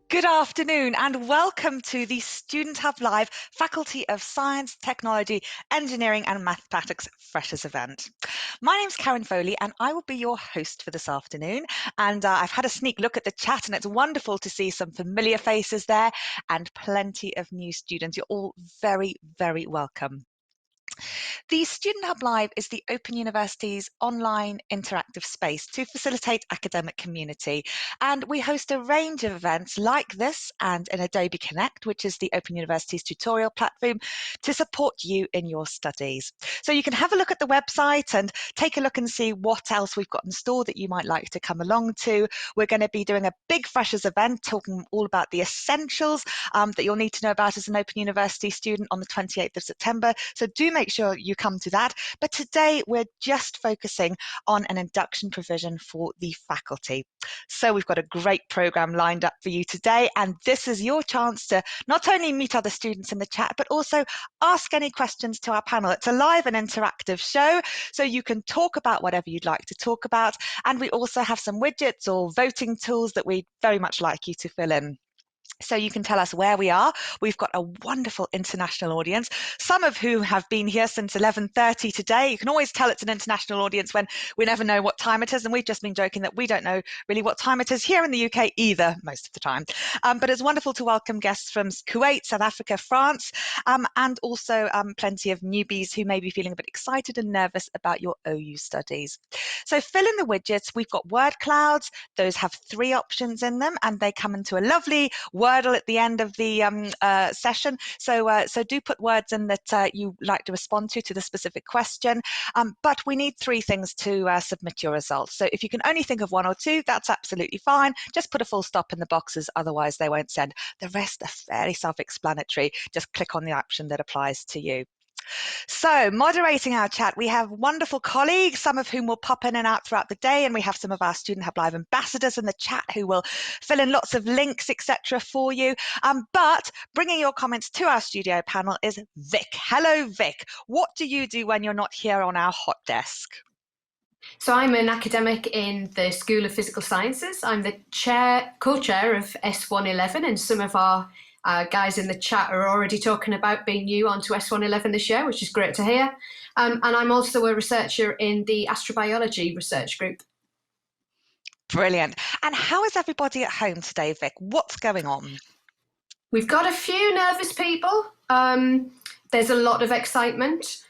Good afternoon and welcome to the Student Hub Live Faculty of Science, Technology, Engineering and Mathematics Freshers event. My name's Karen Foley and I will be your host for this afternoon. And I've had a sneak look at the chat and it's wonderful to see some familiar faces there and plenty of new students. You're all very, very welcome. The Student Hub Live is the Open University's online interactive space to facilitate academic community. And we host a range of events like this and in Adobe Connect, which is the Open University's tutorial platform, to support you in your studies. So you can have a look at the website and take a look and see what else we've got in store that you might like to come along to. We're going to be doing a big Freshers event talking all about the essentials that you'll need to know about as an Open University student on the 28th of September. So do make sure you come to that. But today we're just focusing on an induction provision for the faculty. So we've got a great program lined up for you today, and this is your chance to not only meet other students in the chat, but also ask any questions to our panel. It's a live and interactive show, so you can talk about whatever you'd like to talk about. And we also have some widgets or voting tools that we'd very much like you to fill in. So you can tell us where we are. We've got a wonderful international audience, some of whom have been here since 11:30 today. You can always tell it's an international audience when we never know what time it is, and we've just been joking that we don't know really what time it is here in the UK either most of the time. But it's wonderful to welcome guests from Kuwait, South Africa, France, and also plenty of newbies who may be feeling a bit excited and nervous about your OU studies. So fill in the widgets. We've got word clouds. Those have 3 options in them, and they come into a lovely Wordle at the end of the session. So do put words in that you like to respond to the specific question. But we need 3 things to submit your results. So if you can only think of 1 or 2, that's absolutely fine. Just put a full stop in the boxes, otherwise they won't send. The rest are fairly self-explanatory. Just click on the option that applies to you. So moderating our chat, we have wonderful colleagues, some of whom will pop in and out throughout the day, and we have some of our Student Hub Live ambassadors in the chat who will fill in lots of links, etc. for you. But bringing your comments to our studio panel is Vic. Hello, Vic. What do you do when you're not here on our hot desk? So I'm an academic in the School of Physical Sciences. I'm the co-chair of S111, and some of our guys in the chat are already talking about being new onto S111 this year, which is great to hear. And I'm also a researcher in the astrobiology research group. Brilliant. And how is everybody at home today, Vic? What's going on? We've got a few nervous people. There's a lot of excitement.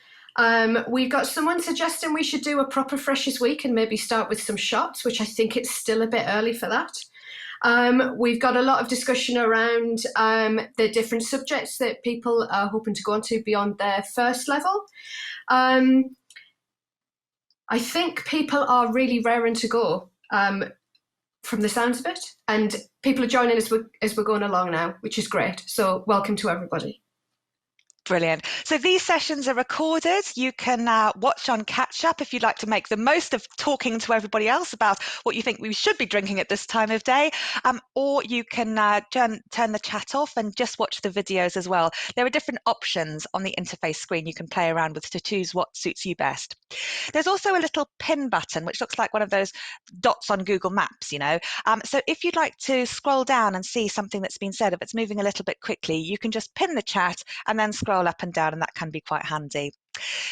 We've got someone suggesting we should do a proper Freshers Week and maybe start with some shots, which I think it's still a bit early for that. We've got a lot of discussion around the different subjects that people are hoping to go on to beyond their first level. I think people are really raring to go from the sounds of it, and people are joining as we're going along now, which is great. So welcome to everybody. Brilliant. So these sessions are recorded. You can watch on catch up if you'd like to make the most of talking to everybody else about what you think we should be drinking at this time of day, or you can turn the chat off and just watch the videos as well. There are different options on the interface screen you can play around with to choose what suits you best. There's also a little pin button which looks like one of those dots on Google Maps, you know. So if you'd like to scroll down and see something that's been said, if it's moving a little bit quickly, you can just pin the chat and then scroll up and down, and that can be quite handy.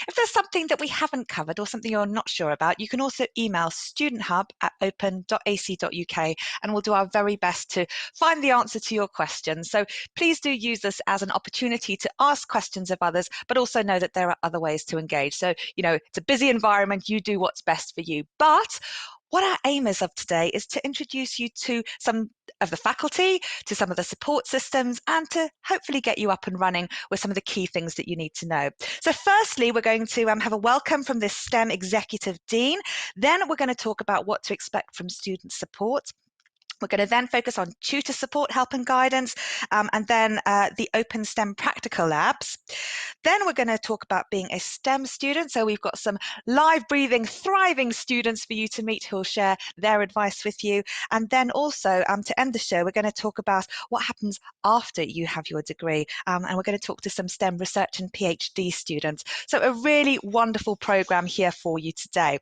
If there's something that we haven't covered or something you're not sure about, you can also email studenthub@open.ac.uk and we'll do our very best to find the answer to your question. So please do use this as an opportunity to ask questions of others, but also know that there are other ways to engage. So, you know, it's a busy environment, you do what's best for you. But what our aim is of today is to introduce you to some of the faculty, to some of the support systems, and to hopefully get you up and running with some of the key things that you need to know. So firstly, we're going to have a welcome from this STEM Executive Dean. Then we're going to talk about what to expect from student support. We're going to then focus on tutor support, help and guidance, and then the Open STEM Practical Labs. Then we're going to talk about being a STEM student. So we've got some live, breathing, thriving students for you to meet who'll share their advice with you. And then also to end the show, we're going to talk about what happens after you have your degree. And we're going to talk to some STEM research and PhD students. So a really wonderful program here for you today.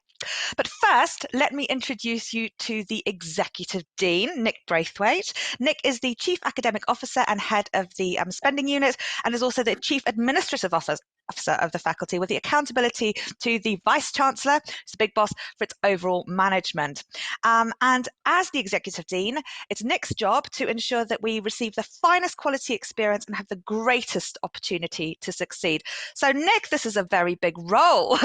But first, let me introduce you to the Executive Dean. Dean, Nick Braithwaite. Nick is the Chief Academic Officer and Head of the Spending Unit, and is also the Chief Administrative Officer of the faculty, with the accountability to the Vice-Chancellor, who's the big boss, for its overall management. And as the Executive Dean, it's Nick's job to ensure that we receive the finest quality experience and have the greatest opportunity to succeed. So Nick, this is a very big role.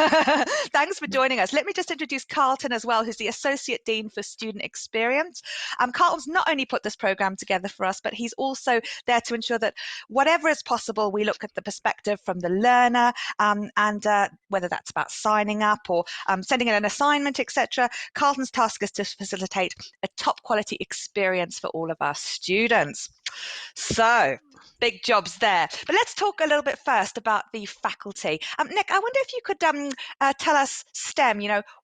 Thanks for joining us. Let me just introduce Carlton as well, who's the Associate Dean for Student Experience. Carlton's not only put this programme together for us, but he's also there to ensure that whatever is possible, we look at the perspective from the learner, and whether that's about signing up or sending in an assignment, etc. Carlton's task is to facilitate a top quality experience for all of our students. So, big jobs there. But let's talk a little bit first about the faculty. Nick, I wonder if you could tell us STEM,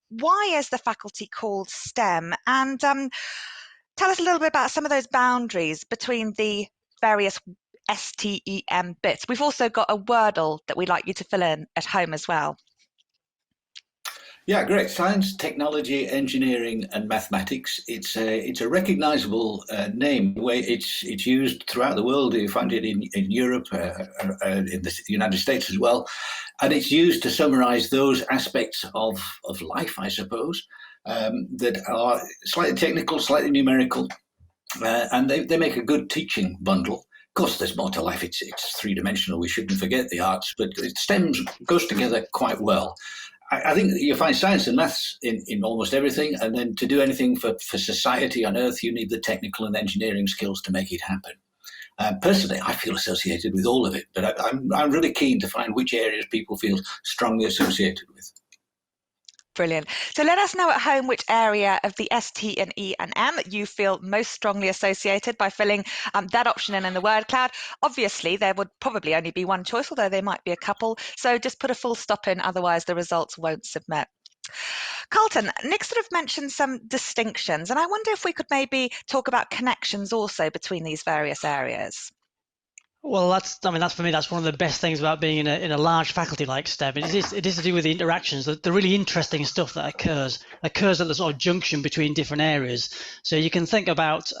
why is the faculty called STEM? And tell us a little bit about some of those boundaries between the various STEM bits. We've also got a Wordle that we'd like you to fill in at home as well. Yeah, great. Science, technology, engineering, and mathematics. It's a recognisable name. The way it's used throughout the world. You find it in Europe, in the United States as well, and it's used to summarise those aspects of life, I suppose, that are slightly technical, slightly numerical, and they make a good teaching bundle. Of course, there's more to life. It's three-dimensional. We shouldn't forget the arts, but STEM goes together quite well. I think you find science and maths in almost everything, and then to do anything for society on Earth, you need the technical and engineering skills to make it happen. Personally, I feel associated with all of it, but I'm really keen to find which areas people feel strongly associated with. Brilliant. So let us know at home which area of the S, T, and E, and M you feel most strongly associated by filling that option in the word cloud. Obviously, there would probably only be one choice, although there might be a couple. So just put a full stop in, otherwise the results won't submit. Carlton, Nick sort of mentioned some distinctions, and I wonder if we could maybe talk about connections also between these various areas. Well, that's for me, that's one of the best things about being in a large faculty like STEM. It is to do with the interactions, the really interesting stuff that occurs at the sort of junction between different areas. So you can think about,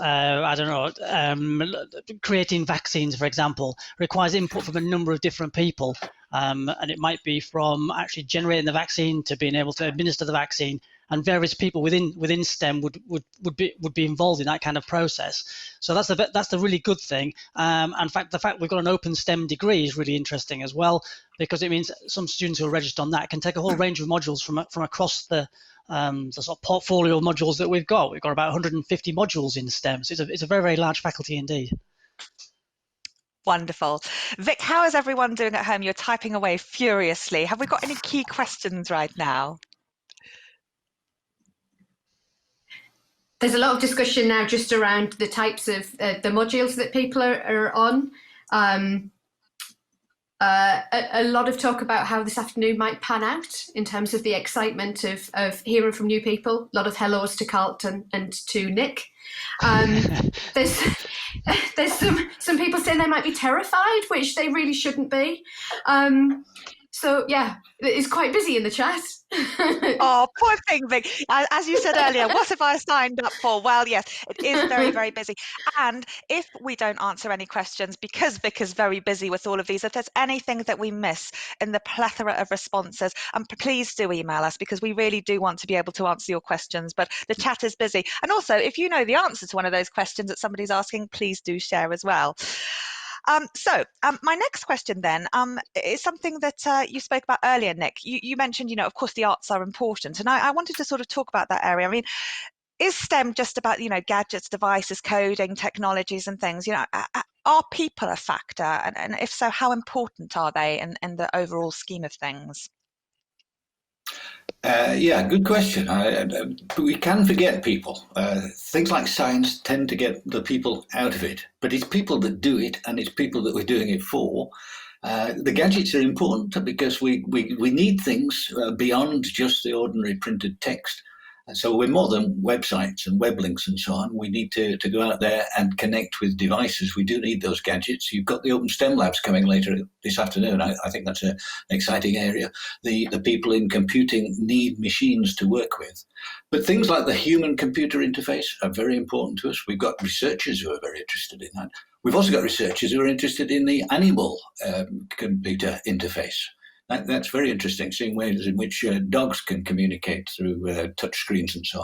creating vaccines, for example, requires input from a number of different people. And it might be from actually generating the vaccine to being able to administer the vaccine, and various people within STEM would be involved in that kind of process. So that's the really good thing. And in fact, the fact we've got an open STEM degree is really interesting as well, because it means some students who are registered on that can take a whole range of modules from across the sort of portfolio of modules that we've got. We've got about 150 modules in STEM, so it's a very, very large faculty indeed. Wonderful. Vic, how is everyone doing at home? You're typing away furiously. Have we got any key questions right now? There's a lot of discussion now just around the types of the modules that people are on. A lot of talk about how this afternoon might pan out in terms of the excitement of hearing from new people. A lot of hellos to Carlton and to Nick. There's some people saying they might be terrified, which they really shouldn't be. So yeah, it's quite busy in the chat. Oh, poor thing, Vic. As you said earlier, what have I signed up for? Well, yes, it is very, very busy. And if we don't answer any questions, because Vic is very busy with all of these, if there's anything that we miss in the plethora of responses, please do email us, because we really do want to be able to answer your questions, but the chat is busy. And also, if you know the answer to one of those questions that somebody's asking, please do share as well. My next question then is something that you spoke about earlier, Nick. You mentioned, of course, the arts are important. And I wanted to sort of talk about that area. I mean, is STEM just about, gadgets, devices, coding, technologies and things? Are people a factor? And if so, how important are they in the overall scheme of things? Yeah, good question. We can forget people. Things like science tend to get the people out of it, but it's people that do it, and it's people that we're doing it for. The gadgets are important because we need things beyond just the ordinary printed text. And so we're more than websites and web links and so on. We need to go out there and connect with devices. We do need those gadgets. You've got the Open STEM Labs coming later this afternoon. I think that's an exciting area. The people in computing need machines to work with. But things like the human-computer interface are very important to us. We've got researchers who are very interested in that. We've also got researchers who are interested in the animal computer interface. That's very interesting, seeing ways in which dogs can communicate through touch screens and so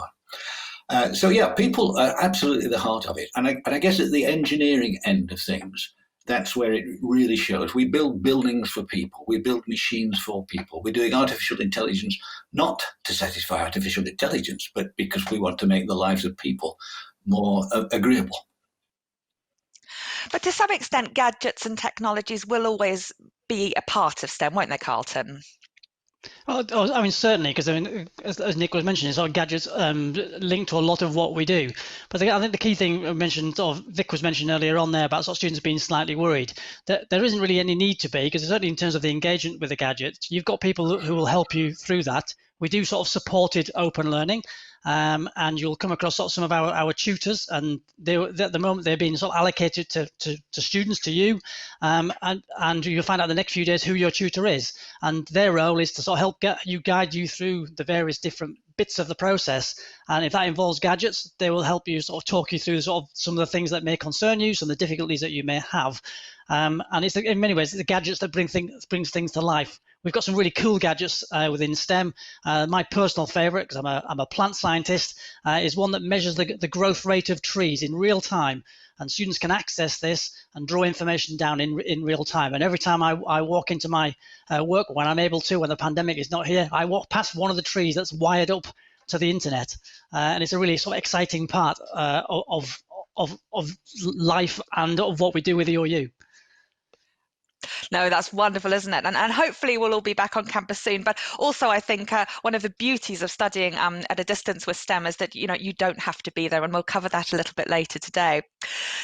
on. So yeah, people are absolutely the heart of it. And I guess at the engineering end of things, that's where it really shows. We build buildings for people. We build machines for people. We're doing artificial intelligence not to satisfy artificial intelligence, but because we want to make the lives of people more agreeable. But to some extent, gadgets and technologies will always be a part of STEM, won't they, Carlton? Well, I mean, certainly, because I mean, as Nick was mentioning, sort of gadgets linked to a lot of what we do. But I think the key thing I mentioned, sort of Vic was mentioning earlier on there about sort of students being slightly worried, that there isn't really any need to be, because certainly in terms of the engagement with the gadgets, you've got people who will help you through that. We do sort of supported open learning. And you'll come across sort of some of our tutors, and at the moment they're being sort of allocated to students, to you, and you'll find out in the next few days who your tutor is, and their role is to sort of help guide you through the various different bits of the process. And if that involves gadgets, they will help you sort of talk you through sort of some of the things that may concern you, some of the difficulties that you may have. And it's in many ways the gadgets that brings things to life. We've got some really cool gadgets within STEM. My personal favorite, because I'm a plant scientist, is one that measures the growth rate of trees in real time. And students can access this and draw information down in real time. And every time I walk into my work, when I'm able to, when the pandemic is not here, I walk past one of the trees that's wired up to the internet. And it's a really sort of exciting part of life and of what we do with EOU. No, that's wonderful, isn't it? And hopefully we'll all be back on campus soon. But also, I think one of the beauties of studying at a distance with STEM is that, you don't have to be there, and we'll cover that a little bit later today.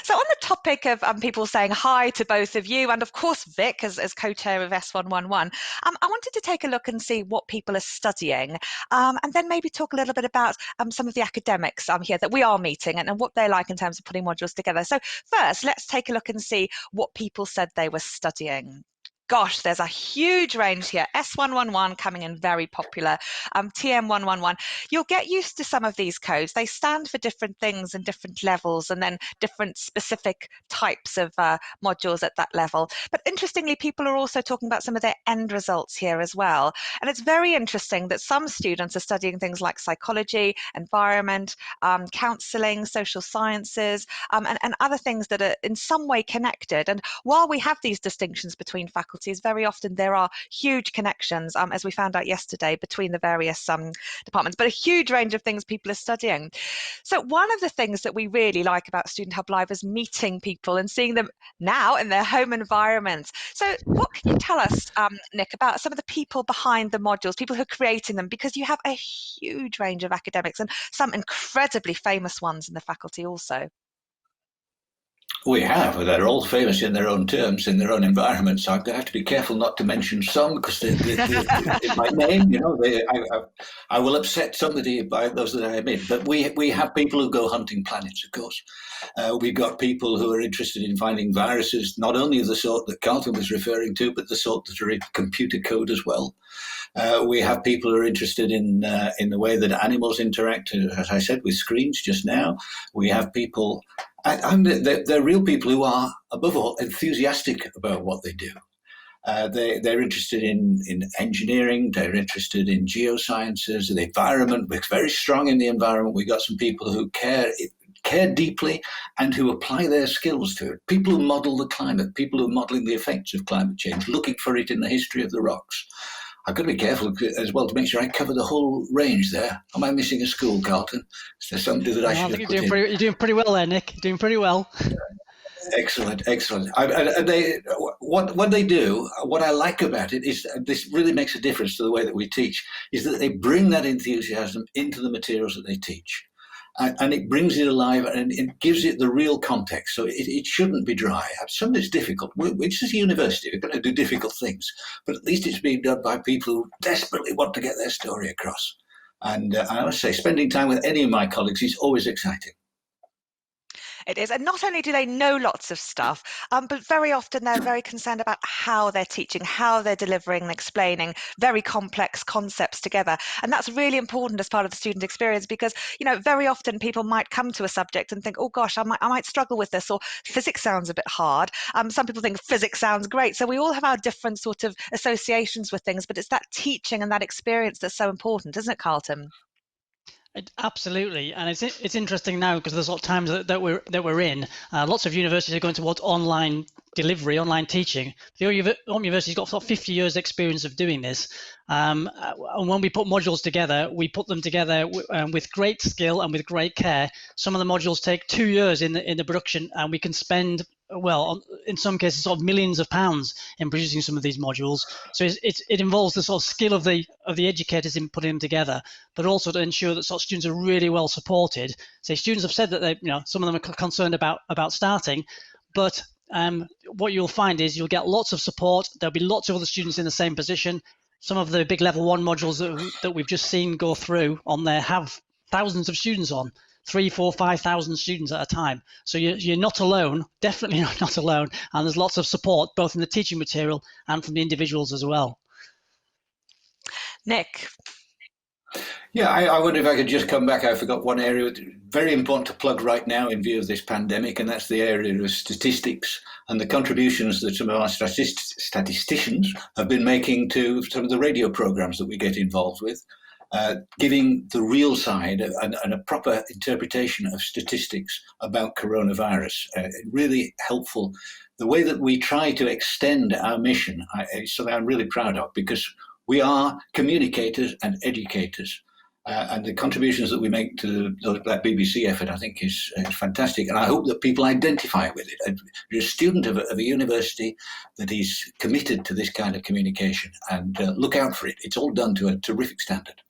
So on the topic of people saying hi to both of you, and of course Vic as co-chair of S111, I wanted to take a look and see what people are studying, and then maybe talk a little bit about some of the academics here that we are meeting and what they're like in terms of putting modules together. So first, let's take a look and see what people said they were studying. Gosh, there's a huge range here. S111 coming in very popular, TM111. You'll get used to some of these codes. They stand for different things and different levels, and then different specific types of modules at that level. But interestingly, people are also talking about some of their end results here as well. And it's very interesting that some students are studying things like psychology, environment, counselling, social sciences, and other things that are in some way connected. And while we have these distinctions between faculties, very often there are huge connections, as we found out yesterday, between the various departments, but a huge range of things people are studying. So one of the things that we really like about Student Hub Live is meeting people and seeing them now in their home environments. So what can you tell us, Nick, about some of the people behind the modules, people who are creating them, because you have a huge range of academics and some incredibly famous ones in the faculty also. We have. They're all famous in their own terms, in their own environments. So I'm going to have to be careful not to mention some, because in my name, I will upset somebody by those that I admit. But we have people who go hunting planets, of course. We've got people who are interested in finding viruses, not only the sort that Carlton was referring to, but the sort that are in computer code as well. We have people who are interested in the way that animals interact, as I said, with screens just now. We have people, they're real people who are, above all, enthusiastic about what they do. They're interested in engineering, they're interested in geosciences, the environment. We're very strong in the environment. We've got some people who care deeply and who apply their skills to it. People who model the climate, people who are modeling the effects of climate change, looking for it in the history of the rocks. I've got to be careful as well to make sure I cover the whole range there. Am I missing a school, Carlton? Is there somebody that I should have put in? You're doing pretty well there, Nick. You're doing pretty well. Excellent. What they do, what I like about it is this really makes a difference to the way that we teach, is that they bring that enthusiasm into the materials that they teach. And it brings it alive and it gives it the real context. So it shouldn't be dry. Some of it's difficult. It's just a university. We're going to do difficult things. But at least it's being done by people who desperately want to get their story across. And I must say, spending time with any of my colleagues is always exciting. It is. And not only do they know lots of stuff, but very often they're very concerned about how they're teaching, how they're delivering and explaining very complex concepts together. And that's really important as part of the student experience because, very often people might come to a subject and think, oh gosh, I might struggle with this, or physics sounds a bit hard. Some people think physics sounds great. So we all have our different sort of associations with things, but it's that teaching and that experience that's so important, isn't it, Carlton? Absolutely, and it's interesting now because the sort of times that we're in. Lots of universities are going towards online delivery, online teaching. The University's got sort of 50 years experience of doing this, and when we put modules together, we put them together with great skill and with great care. Some of the modules take 2 years in the production, and we can spend, well, in some cases, sort of millions of pounds in producing some of these modules. So it involves the sort of skill of the educators in putting them together, but also to ensure that sort of students are really well supported. So students have said that they, some of them are concerned about starting, but what you'll find is you'll get lots of support. There'll be lots of other students in the same position. Some of the big level 1 modules that we've just seen go through on there have thousands of students on. 3, 4, 5,000 students at a time. So you're not alone, definitely not alone. And there's lots of support, both in the teaching material and from the individuals as well. Nick. Yeah, I wonder if I could just come back. I forgot one area very important to plug right now in view of this pandemic, and that's the area of statistics and the contributions that some of our statisticians have been making to some of the radio programs that we get involved with. Giving the real side and a proper interpretation of statistics about coronavirus. Really helpful. The way that we try to extend our mission is something I'm really proud of, because we are communicators and educators. And the contributions that we make to that BBC effort, I think, is fantastic. And I hope that people identify with it. You're a student of a university that is committed to this kind of communication, and look out for it. It's all done to a terrific standard.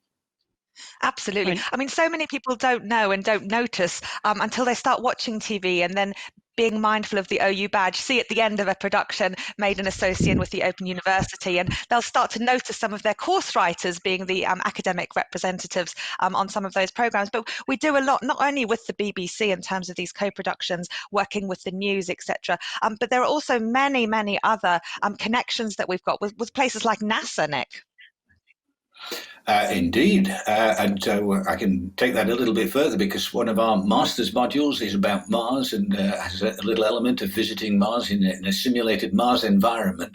Absolutely. I mean, so many people don't know and don't notice until they start watching TV and then being mindful of the OU badge, see at the end of a production made an association with the Open University, and they'll start to notice some of their course writers being the academic representatives on some of those programs. But we do a lot, not only with the BBC in terms of these co-productions, working with the news, etc., but there are also many, many other connections that we've got with places like NASA, Nick. Indeed, and so I can take that a little bit further, because one of our master's modules is about Mars and has a little element of visiting Mars in a simulated Mars environment.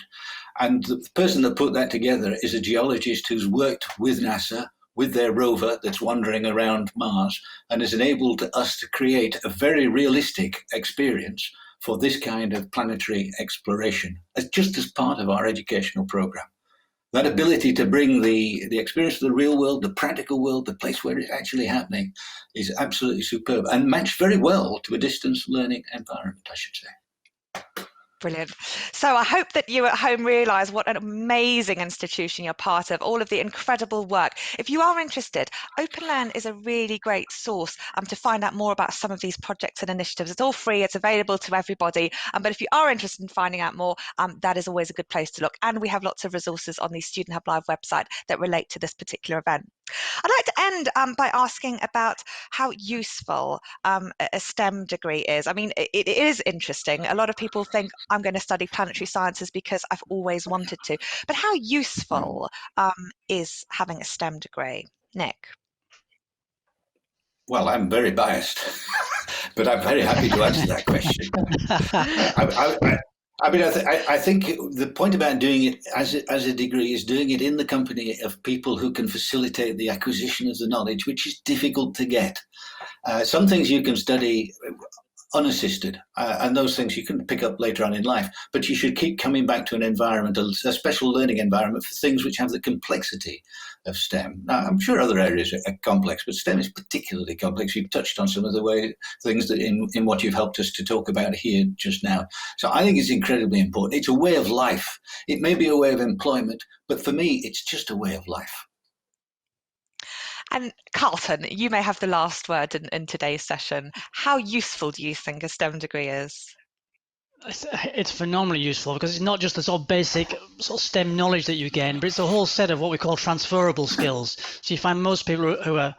And the person that put that together is a geologist who's worked with NASA, with their rover that's wandering around Mars, and has enabled us to create a very realistic experience for this kind of planetary exploration, just as part of our educational program. That ability to bring the experience of the real world, the practical world, the place where it's actually happening, is absolutely superb and matched very well to a distance learning environment, I should say. Brilliant. So I hope that you at home realise what an amazing institution you're part of, all of the incredible work. If you are interested, OpenLearn is a really great source to find out more about some of these projects and initiatives. It's all free, it's available to everybody. But if you are interested in finding out more, that is always a good place to look. And we have lots of resources on the Student Hub Live website that relate to this particular event. I'd like to end by asking about how useful a STEM degree is. I mean, it is interesting. A lot of people think I'm going to study planetary sciences because I've always wanted to. But how useful is having a STEM degree? Nick? Well, I'm very biased, but I'm very happy to answer that question. I think the point about doing it as a degree is doing it in the company of people who can facilitate the acquisition of the knowledge, which is difficult to get. Some things you can study unassisted, and those things you can pick up later on in life, but you should keep coming back to an environment, a special learning environment for things which have the complexity of STEM. Now, I'm sure other areas are complex, but STEM is particularly complex. You've touched on some of the things that in what you've helped us to talk about here just now. So I think it's incredibly important. It's a way of life. It may be a way of employment, but for me, it's just a way of life. And Carlton, you may have the last word in today's session. How useful do you think a STEM degree is? It's phenomenally useful because it's not just the sort of basic sort of STEM knowledge that you gain, but it's a whole set of what we call transferable skills. So you find most people who are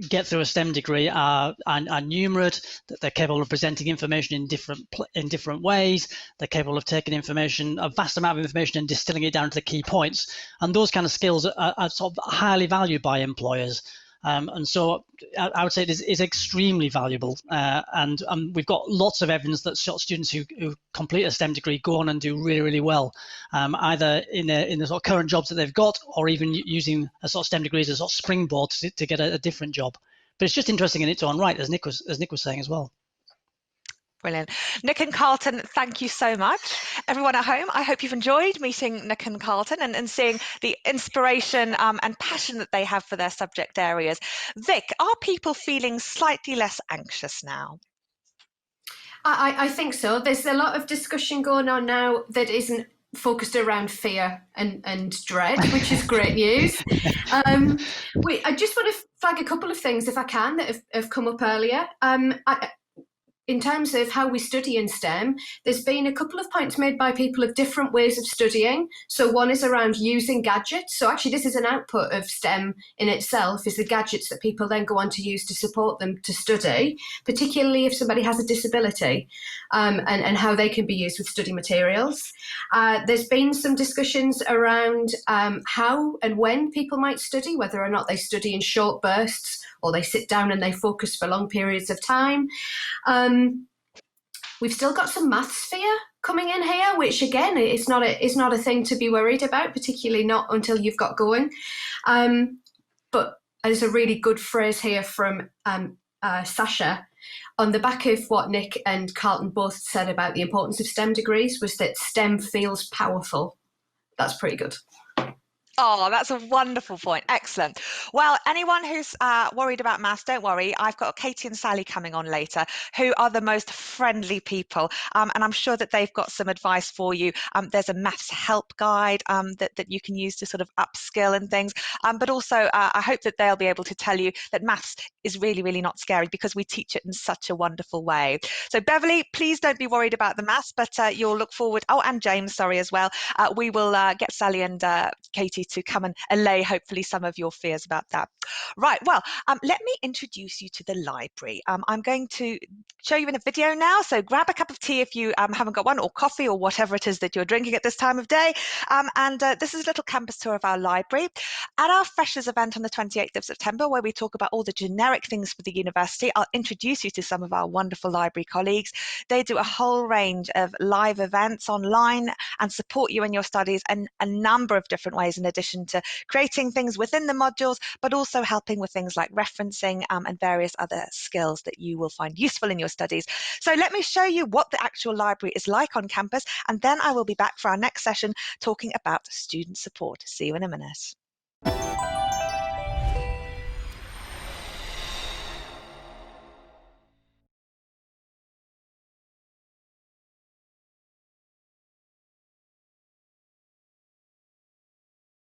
get through a STEM degree are numerate, that they're capable of presenting information in different ways. They're capable of taking information, a vast amount of information, and distilling it down to the key points. And those kind of skills are sort of highly valued by employers. And so I would say it is extremely valuable, and we've got lots of evidence that students who complete a STEM degree go on and do really, really well, either in the sort of current jobs that they've got, or even using a sort of STEM degree as a sort of springboard to get a different job. But it's just interesting in its own right, as Nick was saying as well. Brilliant. Nick and Carlton, thank you so much. Everyone at home, I hope you've enjoyed meeting Nick and Carlton and seeing the inspiration and passion that they have for their subject areas. Vic, are people feeling slightly less anxious now? I think so. There's a lot of discussion going on now that isn't focused around fear and dread, which is great news. I just want to flag a couple of things, if I can, that have come up earlier. In terms of how we study in STEM, there's been a couple of points made by people of different ways of studying. So one is around using gadgets. So actually this is an output of STEM in itself, is the gadgets that people then go on to use to support them to study, particularly if somebody has a disability, and how they can be used with study materials. There's been some discussions around how and when people might study, whether or not they study in short bursts or they sit down and they focus for long periods of time. We've still got some maths fear coming in here, which again is not a thing to be worried about, particularly not until you've got going. But there's a really good phrase here from Sasha on the back of what Nick and Carlton both said about the importance of STEM degrees, was that STEM feels powerful. That's pretty good. Oh, that's a wonderful point. Excellent. Well, anyone who's worried about maths, don't worry. I've got Katie and Sally coming on later, who are the most friendly people. And I'm sure that they've got some advice for you. There's a maths help guide that you can use to sort of upskill and things. But also, I hope that they'll be able to tell you that maths is really, really not scary because we teach it in such a wonderful way. So Beverly, please don't be worried about the maths, but you'll look forward. Oh, and James, sorry, as well. We will get Sally and Katie to come and allay hopefully some of your fears about that. Right, well, let me introduce you to the library. I'm going to show you in a video now, so grab a cup of tea if you haven't got one, or coffee, or whatever it is that you're drinking at this time of day. This is a little campus tour of our library. At our Freshers event on the 28th of September, where we talk about all the generic things for the university, I'll introduce you to some of our wonderful library colleagues. They do a whole range of live events online and support you in your studies in a number of different ways, in addition to creating things within the modules, but also helping with things like referencing and various other skills that you will find useful in your studies. So let me show you what the actual library is like on campus, and then I will be back for our next session talking about student support. See you in a minute.